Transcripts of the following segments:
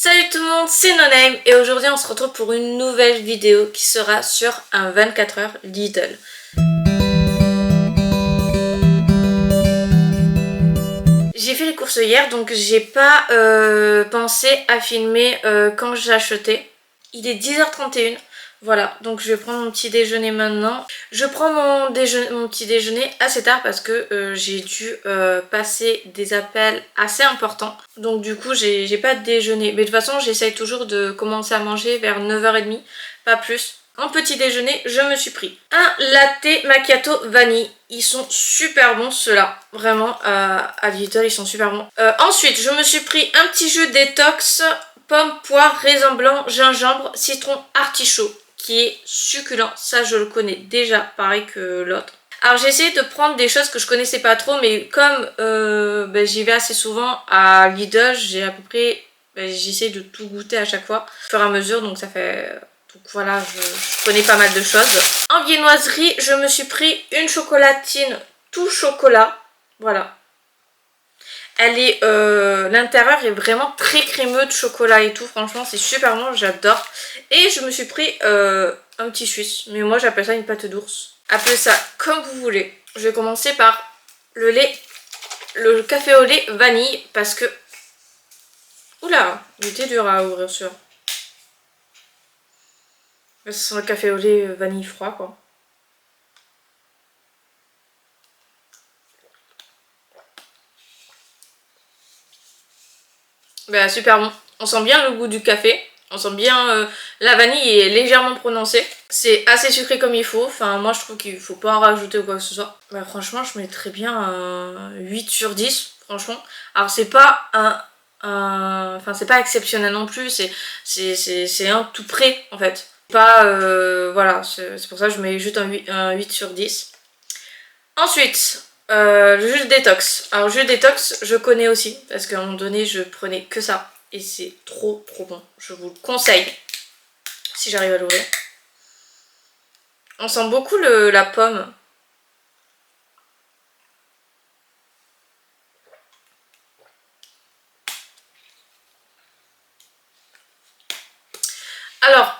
Salut tout le monde, c'est NoName et aujourd'hui on se retrouve pour une nouvelle vidéo qui sera sur un 24 heures Lidl. J'ai fait les courses hier donc j'ai pas pensé à filmer quand j'ai acheté. Il est 10h31. Voilà, donc je vais prendre mon petit déjeuner maintenant. Je prends mon petit déjeuner assez tard parce que j'ai dû passer des appels assez importants. Donc du coup, j'ai pas de déjeuner. Mais de toute façon, j'essaye toujours de commencer à manger vers 9h30, pas plus. En petit déjeuner, je me suis pris un latte macchiato vanille. Ils sont super bons ceux-là. Vraiment, à Lidl, ils sont super bons. Ensuite, je me suis pris un petit jus détox, pomme, poire, raisin blanc, gingembre, citron, artichaut, qui est succulent. Ça, je le connais déjà, pareil que l'autre. Alors j'ai essayé de prendre des choses que je connaissais pas trop, mais comme j'y vais assez souvent à Lidl, j'ai à peu près, j'essaie de tout goûter à chaque fois, au fur et à mesure, donc ça fait... Donc voilà, je connais pas mal de choses. En viennoiserie, je me suis pris une chocolatine tout chocolat, voilà. Elle est, l'intérieur est vraiment très crémeux de chocolat et tout, franchement c'est super bon, j'adore. Et je me suis pris un petit suisse, mais moi j'appelle ça une pâte d'ours. Appelez ça comme vous voulez. Je vais commencer par le lait, le café au lait vanille, parce que... Oula, il était dur à ouvrir celui-là. Ce sont le café au lait vanille froid quoi. Bah super bon. On sent bien le goût du café. On sent bien la vanille est légèrement prononcée. C'est assez sucré comme il faut. Enfin moi je trouve qu'il faut pas en rajouter ou quoi que ce soit. Bah franchement je mettrais bien un 8 sur 10. Franchement. Alors c'est pas enfin c'est pas exceptionnel non plus. C'est un tout près en fait. Pas voilà. C'est pour ça que je mets juste un 8 sur 10. Ensuite, le jus de détox. Alors, le jus de détox, je connais aussi, parce qu'à un moment donné, je prenais que ça. Et c'est trop trop bon. Je vous le conseille, si j'arrive à l'ouvrir. On sent beaucoup la pomme. Alors,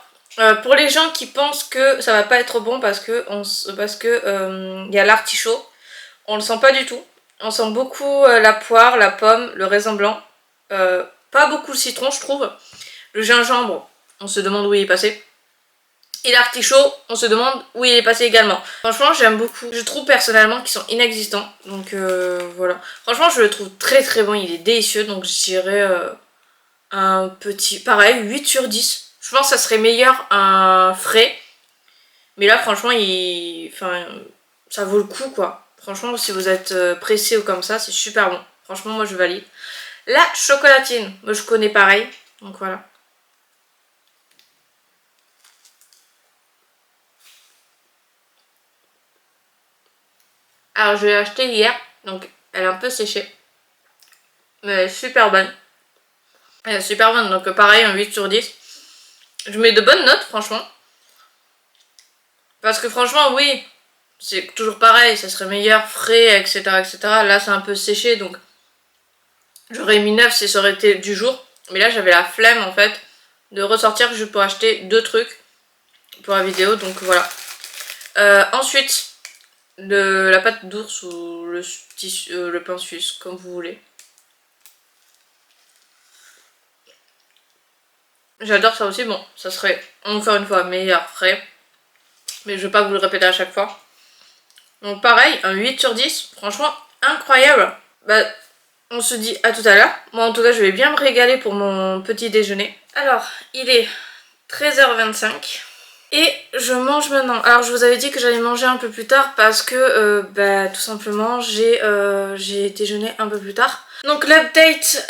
pour les gens qui pensent que ça va pas être bon parce que y a l'artichaut, on le sent pas du tout. On sent beaucoup la poire, la pomme, le raisin blanc. Pas beaucoup le citron, je trouve. Le gingembre, on se demande où il est passé. Et l'artichaut, on se demande où il est passé également. Franchement, j'aime beaucoup. Je trouve personnellement qu'ils sont inexistants. Donc voilà. Franchement, je le trouve très très bon. Il est délicieux. Donc je dirais un petit... Pareil, 8 sur 10. Je pense que ça serait meilleur un frais. Mais là, franchement, enfin, ça vaut le coup quoi. Franchement, si vous êtes pressé ou comme ça, c'est super bon. Franchement, moi je valide. La chocolatine, moi je connais pareil. Donc voilà. Alors je l'ai acheté hier, donc elle est un peu séchée. Mais elle est super bonne. Elle est super bonne, donc pareil, un 8 sur 10. Je mets de bonnes notes, franchement. Parce que franchement, oui, c'est toujours pareil, ça serait meilleur, frais, etc. etc. Là, c'est un peu séché, donc j'aurais mis 9 si ça aurait été du jour. Mais là, j'avais la flemme, en fait, de ressortir juste pour acheter 2 trucs pour la vidéo, donc voilà. Ensuite, la pâte d'ours ou le pain suisse, comme vous voulez. J'adore ça aussi, bon, ça serait encore une fois meilleur frais. Mais je vais pas vous le répéter à chaque fois. Donc pareil, un 8 sur 10, franchement incroyable. Bah, on se dit à tout à l'heure. Moi en tout cas, je vais bien me régaler pour mon petit déjeuner. Alors, il est 13h25. Et je mange maintenant. Alors je vous avais dit que j'allais manger un peu plus tard parce que tout simplement j'ai déjeuné un peu plus tard. Donc l'update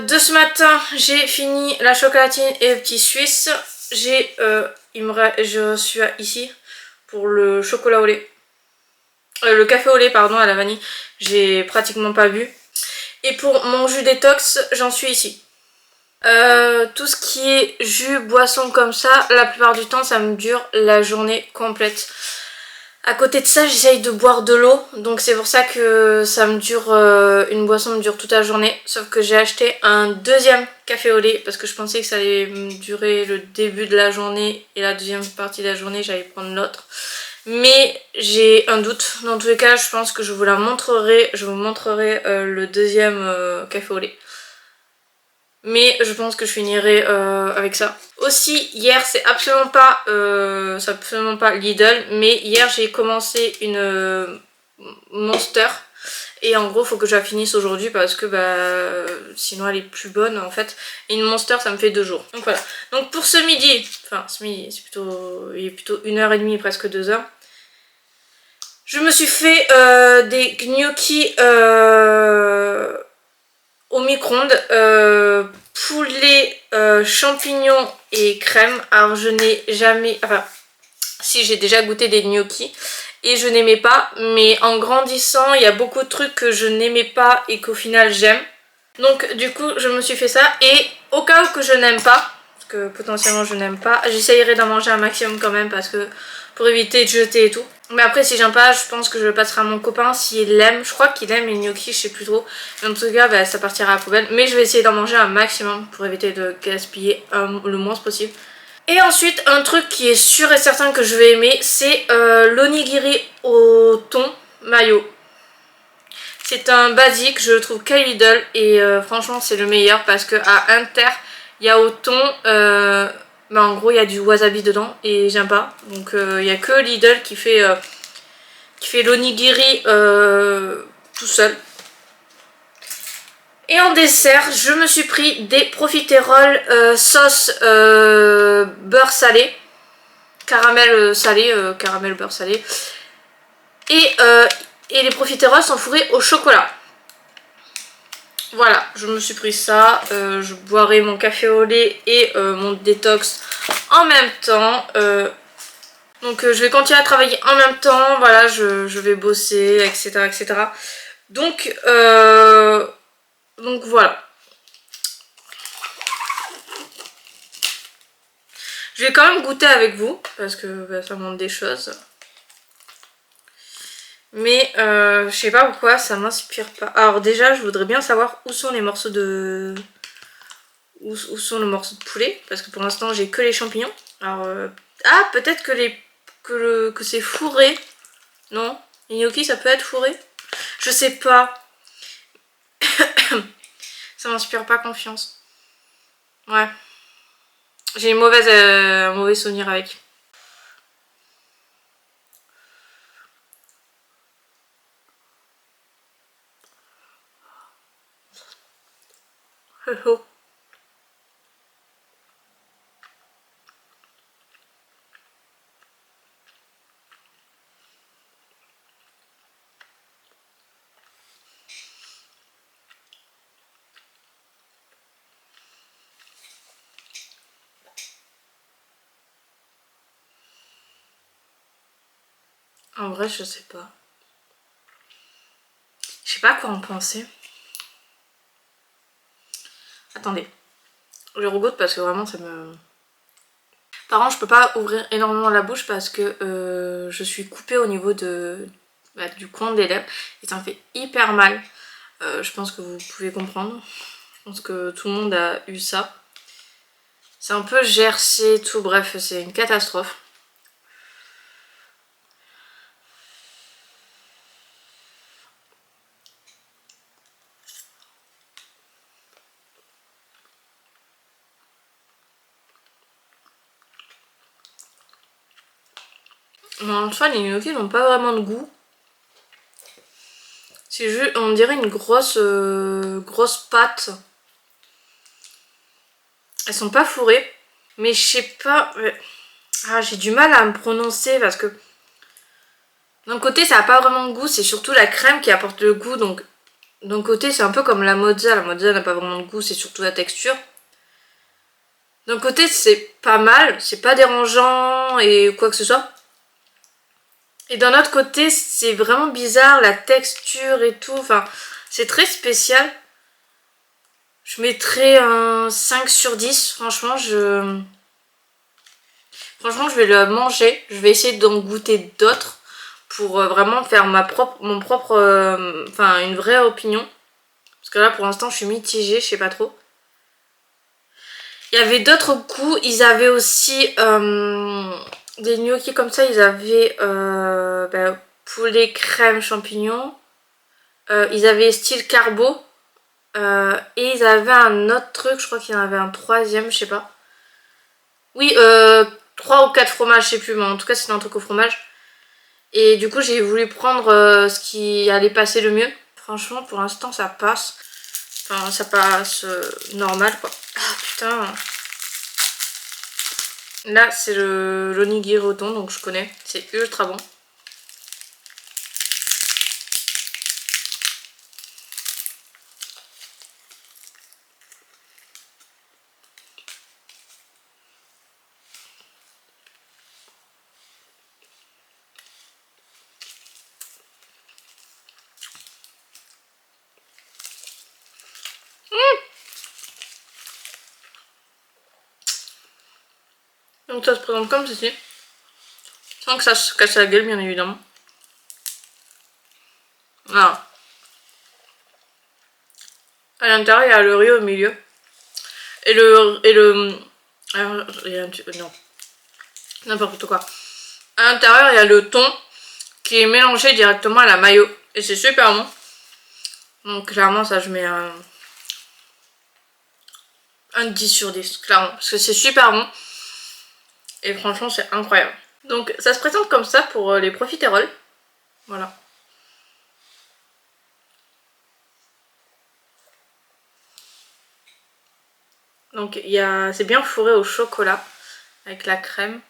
de ce matin, j'ai fini la chocolatine et le petit suisse. Je suis ici pour le chocolat au lait. Le café au lait pardon à la vanille, j'ai pratiquement pas bu. Et pour mon jus détox, j'en suis ici. Tout ce qui est jus, boisson comme ça, la plupart du temps ça me dure la journée complète. À côté de ça, j'essaye de boire de l'eau, donc c'est pour ça que ça me dure, une boisson me dure toute la journée. Sauf que j'ai acheté un deuxième café au lait parce que je pensais que ça allait me durer le début de la journée et la deuxième partie de la journée, j'allais prendre l'autre. Mais j'ai un doute. Dans tous les cas, je pense que je vous la montrerai. Je vous montrerai le deuxième café au lait. Mais je pense que je finirai avec ça. Aussi, hier, c'est absolument pas Lidl, mais hier j'ai commencé une Monster. Et en gros, faut que je la finisse aujourd'hui parce que sinon elle est plus bonne en fait. Et une Monster, ça me fait 2 jours. Donc voilà. Donc pour ce midi, enfin ce midi, il est plutôt 1h30, presque 2h. Je me suis fait des gnocchis au micro-ondes, poulet, champignons et crème. Alors je n'ai jamais, enfin si, j'ai déjà goûté des gnocchis et je n'aimais pas, mais en grandissant il y a beaucoup de trucs que je n'aimais pas et qu'au final j'aime. Donc du coup je me suis fait ça, et au cas où que je n'aime pas, parce que potentiellement je n'aime pas, j'essayerai d'en manger un maximum quand même parce que pour éviter de jeter et tout. Mais après si j'aime pas, je pense que je le passerai à mon copain s'il l'aime. Je crois qu'il aime les gnocchis, je sais plus trop. Mais en tout cas ça partira à la poubelle. Mais je vais essayer d'en manger un maximum pour éviter de gaspiller le moins possible. Et ensuite un truc qui est sûr et certain que je vais aimer, c'est l'onigiri au thon mayo. C'est un basique, je le trouve qu'à Lidl et franchement c'est le meilleur parce que à Inter il y a au thon, en gros il y a du wasabi dedans et j'aime pas. Donc il n'y a que Lidl qui fait l'onigiri tout seul. Et en dessert, je me suis pris des profiteroles sauce beurre salé, caramel salé, caramel beurre salé. Et les profiteroles sont fourrés au chocolat. Voilà, je me suis pris ça. Je boirai mon café au lait et mon détox en même temps. Donc je vais continuer à travailler en même temps. Voilà, je vais bosser, etc. etc. Donc voilà. Je vais quand même goûter avec vous parce que ça montre des choses. Mais je sais pas pourquoi ça m'inspire pas. Alors déjà je voudrais bien savoir où sont les morceaux de... Où sont les morceaux de poulet. Parce que pour l'instant j'ai que les champignons. Alors ah, peut-être que c'est fourré. Non, les gnocchis ça peut être fourré. Je sais pas. Ça m'inspire pas confiance. Ouais. J'ai un mauvais souvenir avec. En vrai je sais pas. Je sais pas quoi en penser. Attendez. Je regoute parce que vraiment ça me... Par contre je peux pas ouvrir énormément la bouche parce que je suis coupée au niveau du coin des lèvres. Et ça me fait hyper mal. Je pense que vous pouvez comprendre. Je pense que tout le monde a eu ça. C'est un peu gercé, tout, bref, c'est une catastrophe. Mais en soi, les gnocchis n'ont pas vraiment de goût. C'est juste, on dirait une grosse pâte. Elles sont pas fourrées. Mais je sais pas... Ah, j'ai du mal à me prononcer parce que... D'un côté, ça n'a pas vraiment de goût. C'est surtout la crème qui apporte le goût. Donc, d'un côté, c'est un peu comme la mozza. La mozza n'a pas vraiment de goût. C'est surtout la texture. D'un côté, c'est pas mal. C'est pas dérangeant et quoi que ce soit. Et d'un autre côté, c'est vraiment bizarre, la texture et tout, enfin, c'est très spécial. Je mettrais un 5 sur 10, franchement, Franchement, je vais le manger, je vais essayer d'en goûter d'autres pour vraiment faire mon propre, enfin une vraie opinion. Parce que là pour l'instant je suis mitigée, je sais pas trop. Il y avait d'autres goûts, ils avaient aussi des gnocchis comme ça, ils avaient poulet, crème, champignons. Ils avaient style carbo. Et ils avaient un autre truc, je crois qu'il y en avait un troisième, je sais pas. Oui, 3 ou 4 fromages, je sais plus, mais en tout cas c'était un truc au fromage. Et du coup j'ai voulu prendre ce qui allait passer le mieux. Franchement pour l'instant ça passe. Enfin ça passe normal quoi. Ah putain. Là c'est le l'onigiri udon, donc je connais. C'est ultra bon. Donc ça se présente comme ceci. Sans que ça se casse la gueule bien évidemment. Voilà. À l'intérieur il y a le riz au milieu. Et le alors, non. N'importe quoi. À l'intérieur il y a le thon qui est mélangé directement à la mayo. Et c'est super bon. Donc clairement ça je mets un 10 sur 10. Clairement. Parce que c'est super bon. Et franchement c'est incroyable. Donc ça se présente comme ça pour les profiteroles. Voilà. Donc c'est bien fourré au chocolat avec la crème.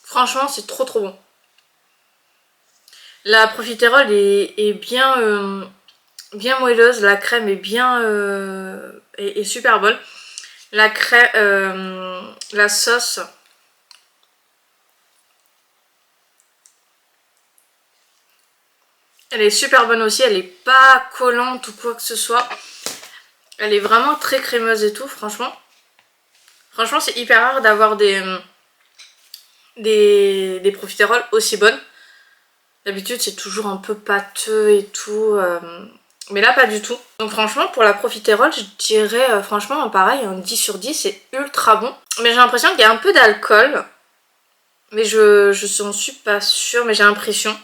Franchement c'est trop bon. La profiterole est bien, bien moelleuse, la crème est bien est super bonne. La crème, la sauce, elle est super bonne aussi, elle est pas collante ou quoi que ce soit. Elle est vraiment très crémeuse et tout, franchement. Franchement c'est hyper rare d'avoir des profiteroles aussi bonnes. D'habitude c'est toujours un peu pâteux et tout, mais là pas du tout. Donc franchement pour la profiterole je dirais franchement pareil un 10 sur 10, c'est ultra bon. Mais j'ai l'impression qu'il y a un peu d'alcool. Mais je n'en suis pas sûre, mais j'ai l'impression.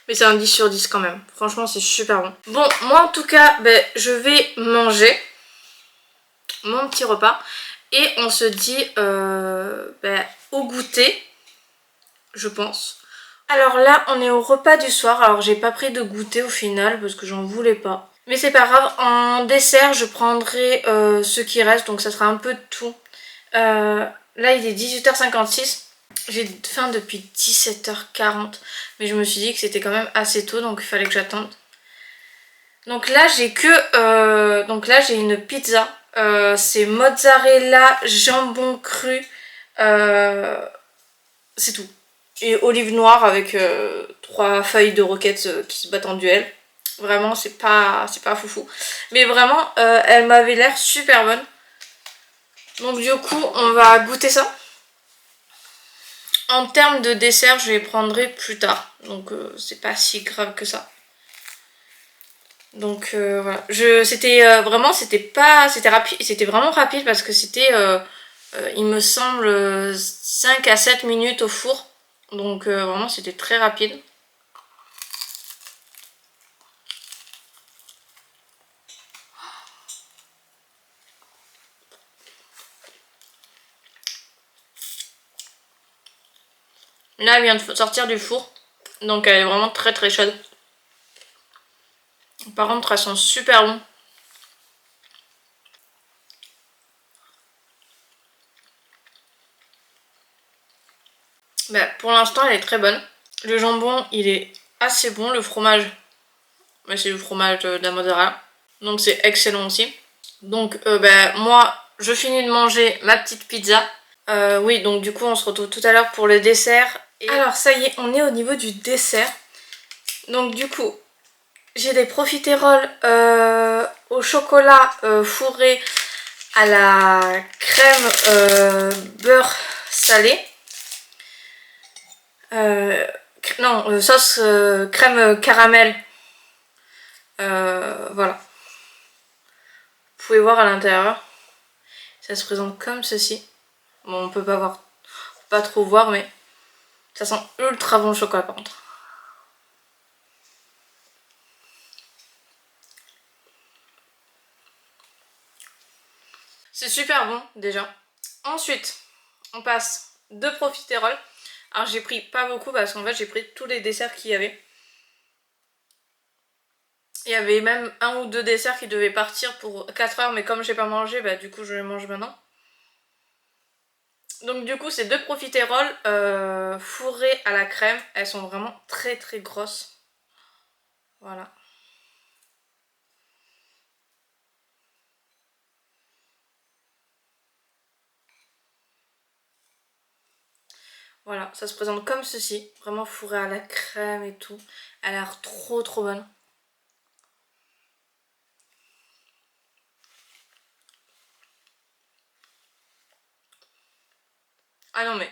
Mais c'est un 10 sur 10 quand même. Franchement c'est super bon. Bon moi en tout cas je vais manger mon petit repas. Et on se dit au goûter, je pense. Alors là on est au repas du soir. Alors j'ai pas pris de goûter au final parce que j'en voulais pas. Mais c'est pas grave, en dessert je prendrai ce qui reste. Donc ça sera un peu de tout. Là il est 18h56. J'ai faim depuis 17h40. Mais je me suis dit que c'était quand même assez tôt. Donc il fallait que j'attende. Donc là j'ai j'ai une pizza. C'est mozzarella, jambon cru. C'est tout. Et olive noire avec 3 feuilles de roquette qui se battent en duel. Vraiment c'est pas foufou. Mais vraiment elle m'avait l'air super bonne. Donc du coup on va goûter ça. En termes de dessert je les prendrai plus tard. Donc c'est pas si grave que ça. Donc voilà. C'était rapide. C'était vraiment rapide parce que c'était il me semble 5 à 7 minutes au four. Donc vraiment c'était très rapide. Là elle vient de sortir du four. Donc elle est vraiment très très chaude. Par contre elles sont super bonnes. Pour l'instant elle est très bonne. Le jambon il est assez bon. Le fromage, c'est du fromage de la mozzarella. Donc c'est excellent aussi. Donc moi je finis de manger ma petite pizza. Oui donc du coup on se retrouve tout à l'heure pour le dessert. Et alors ça y est on est au niveau du dessert. Donc du coup, j'ai des profiteroles au chocolat fourré à la crème beurre salé. Non, sauce crème caramel. Voilà. Vous pouvez voir à l'intérieur. Ça se présente comme ceci. Bon, on peut pas trop voir, mais ça sent ultra bon le chocolat par contre. C'est super bon déjà. Ensuite, on passe de profiteroles. Alors j'ai pris pas beaucoup parce qu'en fait j'ai pris tous les desserts qu'il y avait. Il y avait même un ou deux desserts qui devaient partir pour 4 heures, mais comme j'ai pas mangé, bah du coup je les mange maintenant. Donc du coup c'est deux profiteroles fourrées à la crème. Elles sont vraiment très très grosses. Voilà. Voilà, ça se présente comme ceci. Vraiment fourré à la crème et tout. Elle a l'air trop trop bonne. Ah non mais,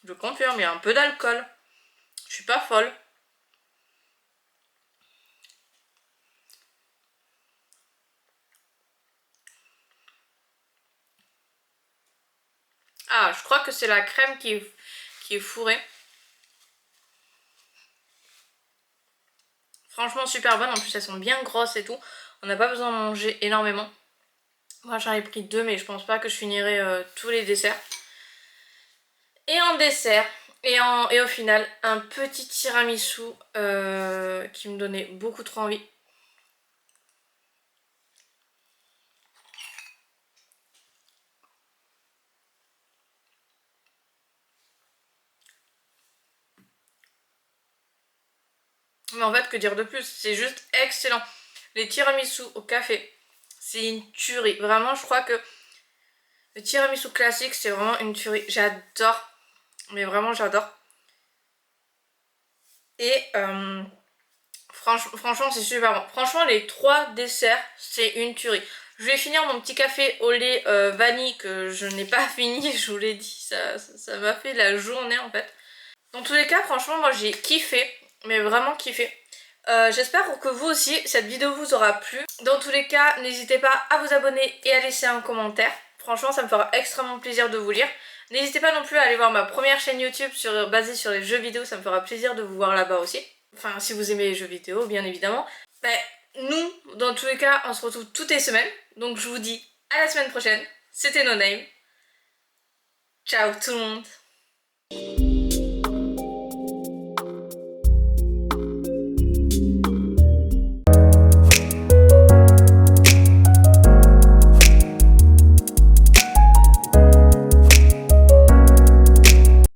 je confirme, il y a un peu d'alcool. Je suis pas folle. Ah, je crois que c'est la crème qui est fourrée. Franchement super bonne, en plus elles sont bien grosses et tout. On n'a pas besoin de manger énormément. Moi j'en ai pris deux mais je pense pas que je finirai tous les desserts. Et en dessert, et au final, un petit tiramisu qui me donnait beaucoup trop envie. Mais en fait, que dire de plus? C'est juste excellent. Les tiramisu au café, c'est une tuerie. Vraiment, je crois que le tiramisu classique, c'est vraiment une tuerie. J'adore. Mais vraiment, j'adore. Et franchement, c'est super bon. Franchement, les trois desserts, c'est une tuerie. Je vais finir mon petit café au lait vanille que je n'ai pas fini, je vous l'ai dit. Ça m'a fait la journée en fait. Dans tous les cas, franchement, moi j'ai kiffé. Mais vraiment kiffé. J'espère que vous aussi, cette vidéo vous aura plu. Dans tous les cas, n'hésitez pas à vous abonner et à laisser un commentaire. Franchement, ça me fera extrêmement plaisir de vous lire. N'hésitez pas non plus à aller voir ma première chaîne YouTube basée sur les jeux vidéo, ça me fera plaisir de vous voir là-bas aussi. Enfin, si vous aimez les jeux vidéo, bien évidemment. Ben, nous, dans tous les cas, on se retrouve toutes les semaines. Donc je vous dis à la semaine prochaine. C'était No Name. Ciao tout le monde.